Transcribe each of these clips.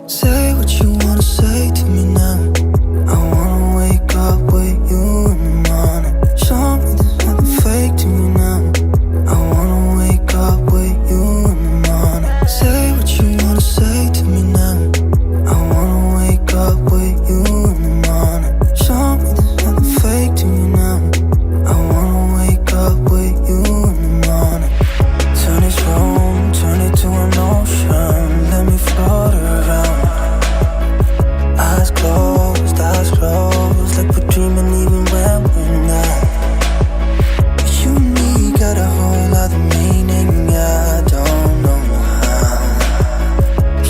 Say what you wanna say to me now. I wanna wake up with you in the morning. Show me there's nothing fake to me now. I wanna wake up with you in the morning. Say what you wanna say to me now. I wanna wake up with you in the morning. Show me there's nothing fake to me now. I wanna wake up with you in the morning. Turn this room, turn it to an ocean. Let me float around. Eyes closed, like we're dreaming even when we're not. You and me got a whole other meaning, I don't know how.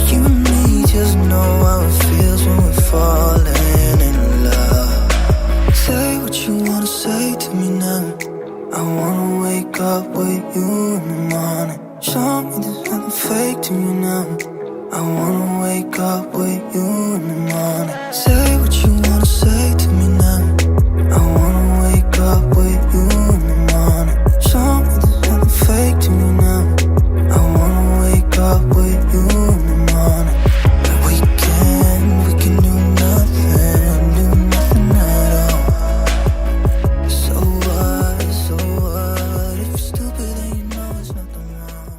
You and me just know how it feels when we're falling in love. Say what you wanna say to me now. I wanna wake up with you in the morning. Show me there's nothing fake to me now. I wanna wake up with you in the morning. Say what you wanna say to